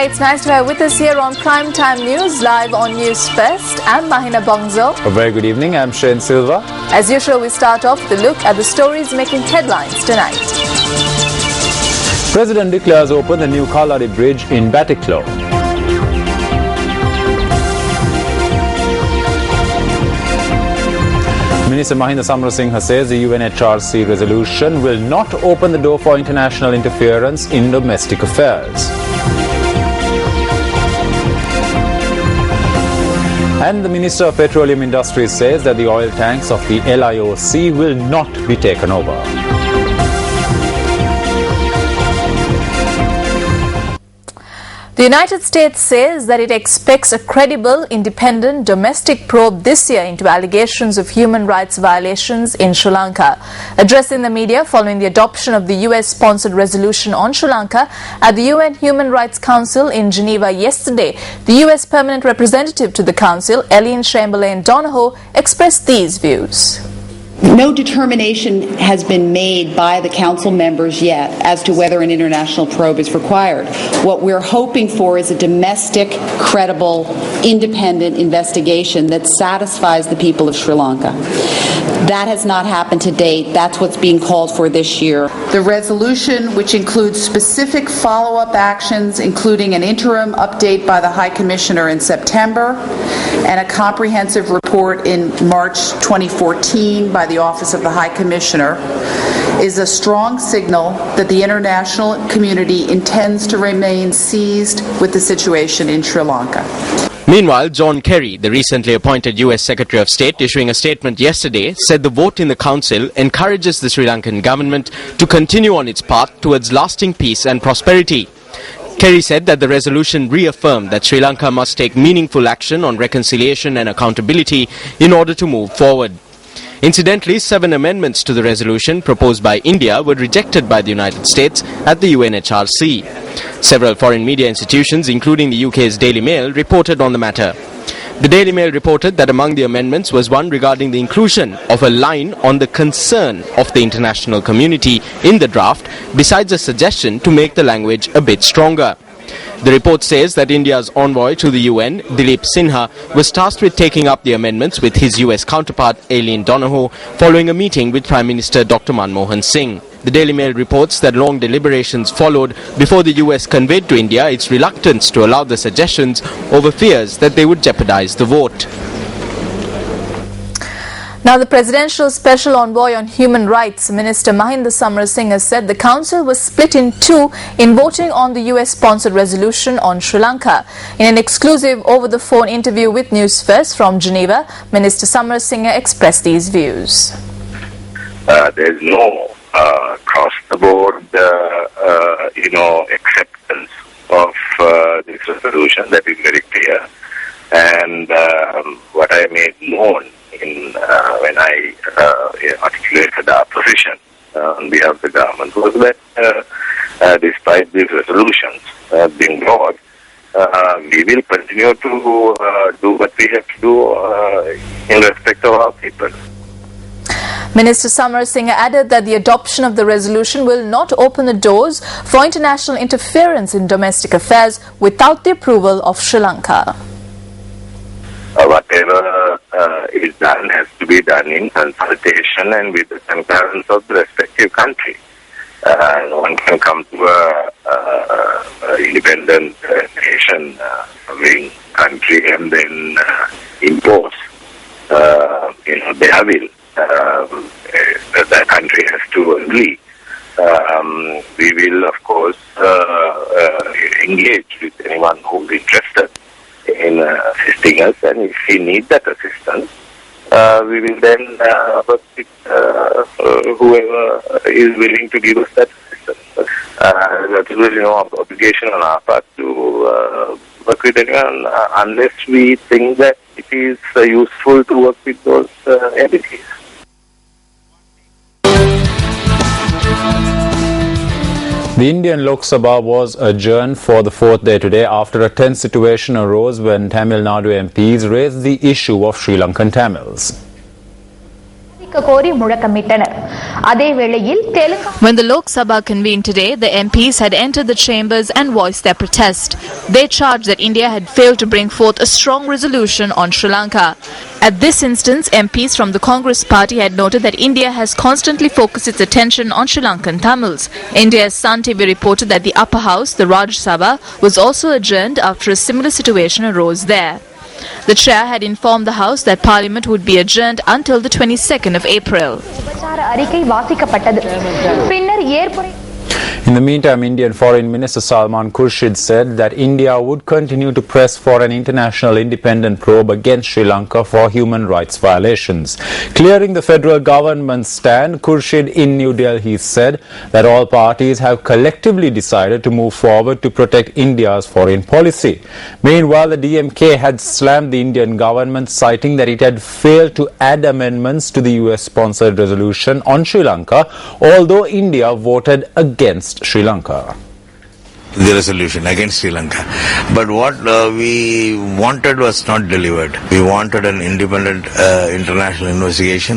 Hey, it's nice to have with us here on Primetime News, live on News First. I'm Mahina Bongzo. A very good evening, I'm Shane Silva. As usual, we start off with a look at the stories making headlines tonight. President declares open the new Kalari Bridge in Batticaloa. Minister Mahinda Samarasinghe says the UNHRC resolution will not open the door for international interference in domestic affairs. And the Minister of Petroleum Industries says that the oil tanks of the LIOC will not be taken over. The United States says that it expects a credible, independent domestic probe this year into allegations of human rights violations in Sri Lanka. Addressing the media following the adoption of the US-sponsored resolution on Sri Lanka at the UN Human Rights Council in Geneva yesterday, the US Permanent Representative to the Council, Eileen Chamberlain Donohoe, expressed these views. No determination has been made by the Council members yet as to whether an international probe is required. What we're hoping for is a domestic, credible, independent investigation that satisfies the people of Sri Lanka. That has not happened to date. That's what's being called for this year. The resolution, which includes specific follow-up actions, including an interim update by the High Commissioner in September and a comprehensive report in March 2014 by the Office of the High Commissioner, is a strong signal that the international community intends to remain seized with the situation in Sri Lanka. Meanwhile, John Kerry, the recently appointed US Secretary of State, issuing a statement yesterday, said the vote in the Council encourages the Sri Lankan government to continue on its path towards lasting peace and prosperity. Kerry said that the resolution reaffirmed that Sri Lanka must take meaningful action on reconciliation and accountability in order to move forward. Incidentally, 7 amendments to the resolution proposed by India were rejected by the United States at the UNHRC. Several foreign media institutions, including the UK's Daily Mail, reported on the matter. The Daily Mail reported that among the amendments was one regarding the inclusion of a line on the concern of the international community in the draft, besides a suggestion to make the language a bit stronger. The report says that India's envoy to the UN, Dilip Sinha, was tasked with taking up the amendments with his US counterpart, Eileen Donohoe, following a meeting with Prime Minister Dr. Manmohan Singh. The Daily Mail reports that long deliberations followed before the US conveyed to India its reluctance to allow the suggestions over fears that they would jeopardize the vote. Now, the Presidential Special Envoy on Human Rights, Minister Mahinda Samarasinghe, said the Council was split in two in voting on the US-sponsored resolution on Sri Lanka. In an exclusive over-the-phone interview with News First from Geneva, Minister Samarasinghe expressed these views. There's no across-the-board, acceptance of this resolution. That is very clear. And what I made known when I articulated our position on behalf of the government was that despite these resolutions being brought, we will continue to do what we have to do in respect of our people. Minister Samarasinghe added that the adoption of the resolution will not open the doors for international interference in domestic affairs without the approval of Sri Lanka. Whatever is done has to be done in consultation and with the concurrence of the respective country. No one can come to a independent nation, sovereign country, and then impose, their will. The country has to agree. We will, of course, engage with anyone who is interested in assisting us, and if we need that assistance, we will then work with whoever is willing to give us that assistance. There is really no obligation on our part to work with anyone unless we think that it is useful to work with those entities. The Indian Lok Sabha was adjourned for the 4th day today after a tense situation arose when Tamil Nadu MPs raised the issue of Sri Lankan Tamils. கோரி முழக்கமிட்டனர். அதேவேளையில் When the Lok Sabha convened today, the MPs had entered the chambers and voiced their protest. They charged that India had failed to bring forth a strong resolution on Sri Lanka. At this instance, MPs from the Congress party had noted that India has constantly focused its attention on Sri Lankan Tamils. India's Sun TV reported that the upper house, the Rajya Sabha, was also adjourned after a similar situation arose there. The chair had informed the House that Parliament would be adjourned until the 22nd of April. In the meantime, Indian Foreign Minister Salman Khurshid said that India would continue to press for an international independent probe against Sri Lanka for human rights violations. Clearing the federal government's stand, Khurshid in New Delhi said that all parties have collectively decided to move forward to protect India's foreign policy. Meanwhile, the DMK had slammed the Indian government, citing that it had failed to add amendments to the US-sponsored resolution on Sri Lanka, although India voted against Sri Lanka. The resolution against Sri Lanka. But what we wanted was not delivered. We wanted an independent international investigation.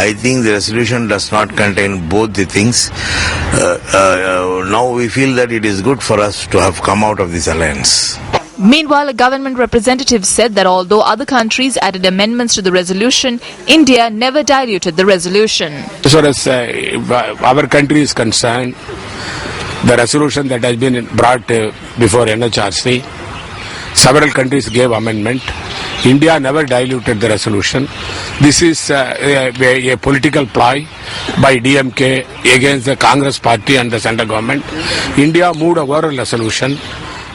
I think the resolution does not contain both the things. Now we feel that it is good for us to have come out of this alliance. Meanwhile, a government representative said that although other countries added amendments to the resolution, India never diluted the resolution. As far as our country is concerned, the resolution that has been brought before NHRC, several countries gave amendment. India never diluted the resolution. This is a political ploy by DMK against the Congress party and the central government. India moved a oral resolution,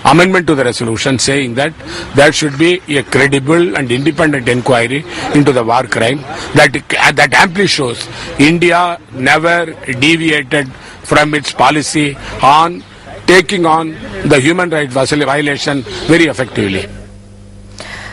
amendment to the resolution, saying that there should be a credible and independent inquiry into the war crime. That amply shows India never deviated from its policy on taking on the human rights violation very effectively.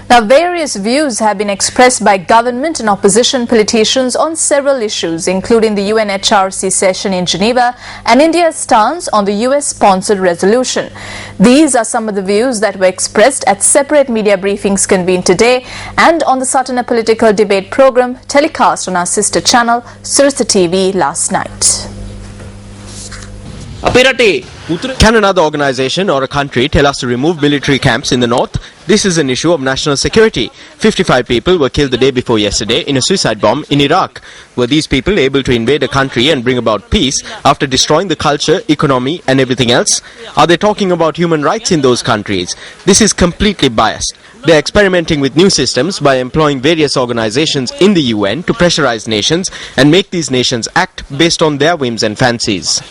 Now, various views have been expressed by government and opposition politicians on several issues, including the UNHRC session in Geneva and India's stance on the US-sponsored resolution. These are some of the views that were expressed at separate media briefings convened today and on the Satana Political Debate program telecast on our sister channel, Sirsa TV, last night. Can another organization or a country tell us to remove military camps in the north? This is an issue of national security. 55 people were killed the day before yesterday in a suicide bomb in Iraq. Were these people able to invade a country and bring about peace after destroying the culture, economy and everything else? Are they talking about human rights in those countries? This is completely biased. They are experimenting with new systems by employing various organizations in the UN to pressurize nations and make these nations act based on their whims and fancies.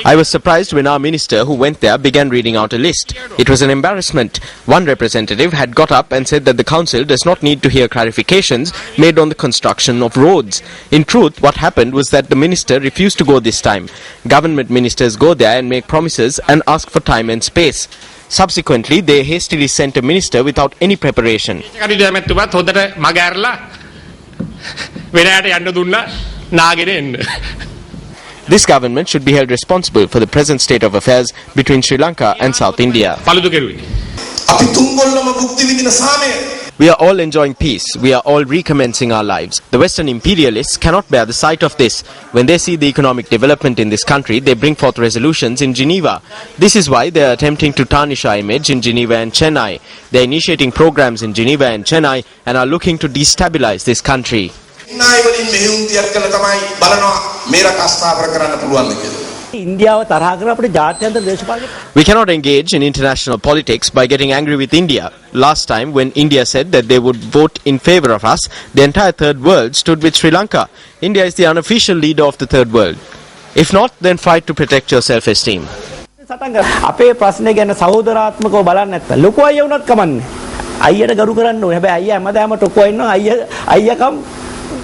I was surprised when our minister who went there began reading out a list. It was an embarrassment. One representative had got up and said that the council does not need to hear clarifications made on the construction of roads. In truth, what happened was that the minister refused to go this time. Government ministers go there and make promises and ask for time and space. Subsequently, they hastily sent a minister without any preparation. This government should be held responsible for the present state of affairs between Sri Lanka and South India. We are all enjoying peace. We are all recommencing our lives. The Western imperialists cannot bear the sight of this. When they see the economic development in this country, they bring forth resolutions in Geneva. This is why they are attempting to tarnish our image in Geneva and Chennai. They are initiating programs in Geneva and Chennai and are looking to destabilize this country. We cannot engage in international politics by getting angry with India. Last time, when India said that they would vote in favor of us, the entire third world stood with Sri Lanka. India is the unofficial leader of the third world. If not, then fight to protect your self-esteem. අපේ ප්‍රශ්නේ ගැන සහෝදරාත්මකව බලන්න නැත්නම් ලොකු අයියා වුණත් කමන්නේ. අයියට ගරු කරන්න ඕනේ. හැබැයි අයියා හැමදාම ටොකෝ ඉන්නවා. අයියාකම්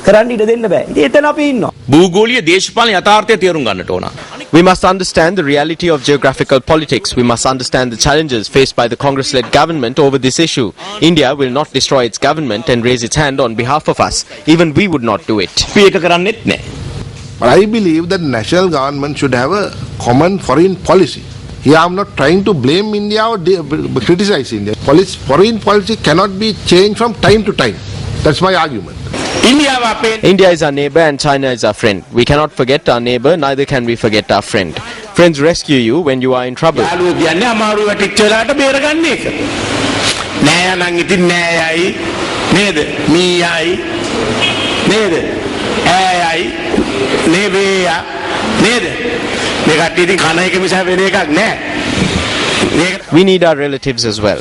කරන්න ඉඩ දෙන්න බෑ. ඉතින් එතන අපි ඉන්නවා. භූගෝලීය දේශපාලන යථාර්ථය තේරුම් ගන්නට ඕන. We must understand the reality of geographical politics. We must understand the challenges faced by the Congress-led government over this issue. India will not destroy its government and raise its hand on behalf of us. Even we would not do it. But I believe that national government should have a common foreign policy. Here I am not trying to blame India or criticize India. Foreign policy cannot be changed from time to time. That's my argument. India is our neighbor and China is our friend. We cannot forget our neighbor, neither can we forget our friend. Friends rescue you when you are in trouble. We need our relatives as well.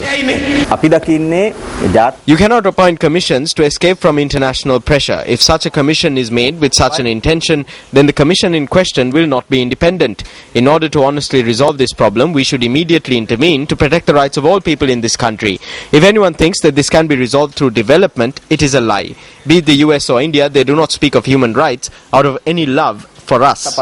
You cannot appoint commissions to escape from international pressure. If such a commission is made with such an intention, then the commission in question will not be independent. In order to honestly resolve this problem, we should immediately intervene to protect the rights of all people in this country. If anyone thinks that this can be resolved through development, it is a lie. Be it the US or India, they do not speak of human rights out of any love for us.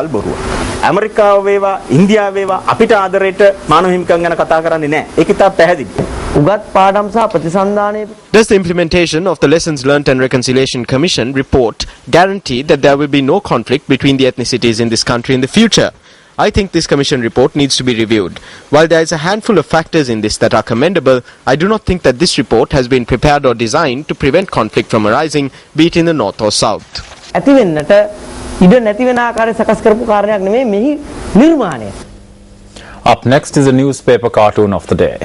ඇමරිකාව වේවා ඉන්දියාව වේවා අපිට ආදරයට මානව හිමිකම් ගැන කතා කරන්නේ නැහැ. ඒක ඉතාල පැහැදිලි. උගත් පාඩම් සහ ප්‍රතිසන්දානයේ Does the implementation of the Lessons Learnt and Reconciliation Commission report guarantee that there will be no conflict between the ethnicities in this country in the future? I think this commission report needs to be reviewed. While there is a handful of factors in this that are commendable, I do not think that this report has been prepared or designed to prevent conflict from arising, be it in the north or south. ඇති වෙන්නට ඉඩ නැති වෙන ආකාරය සකස් කරපු කාරණයක් නෙමෙයි මෙහි නිර්මාණය. Up next is a newspaper cartoon of the day.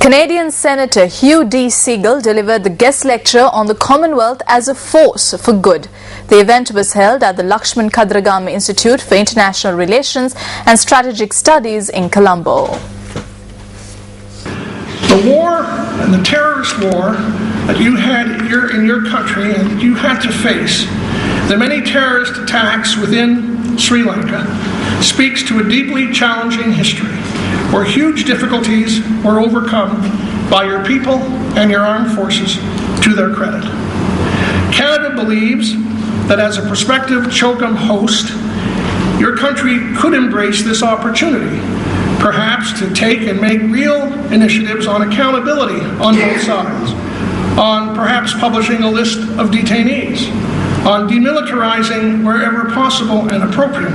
Canadian Senator Hugh D. Segal delivered the guest lecture on the Commonwealth as a force for good. The event was held at the Lakshman Kadragama Institute for International Relations and Strategic Studies in Colombo. The war and the terrorist war that you had in your country and you had to face, the many terrorist attacks within Sri Lanka, speaks to a deeply challenging history where huge difficulties were overcome by your people and your armed forces to their credit. Canada believes that as a prospective CHOCOM host, your country could embrace this opportunity, perhaps to take and make real initiatives on accountability on both sides, on perhaps publishing a list of detainees, on demilitarizing wherever possible and appropriate,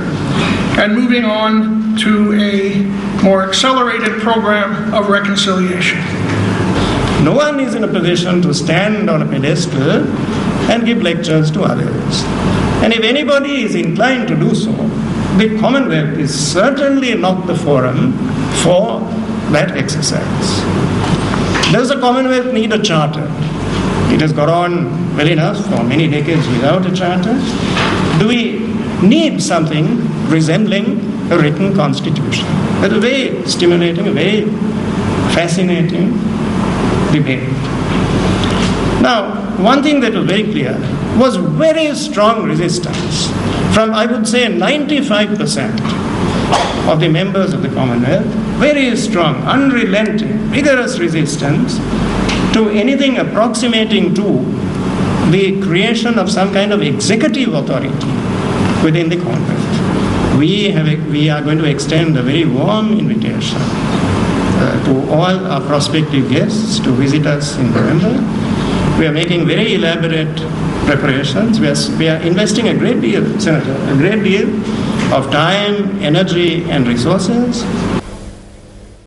and moving on to a more accelerated program of reconciliation. No one is in a position to stand on a pedestal and give lectures to others. And if anybody is inclined to do so, the Commonwealth is certainly not the forum for that exercise. Does the Commonwealth need a charter? It has got on well enough for many decades without a charter. Do we need something resembling a written constitution? That's a very stimulating, a very fascinating debate. Now, one thing that was very clear was very strong resistance from, I would say, 95% of the members of the Commonwealth, very strong, unrelenting, vigorous resistance to anything approximating to the creation of some kind of executive authority within the Commonwealth. We are going to extend a very warm invitation to all our prospective guests to visit us in November. We are making very elaborate preparations. We are investing a great deal, Senator, a great deal of time, energy and resources.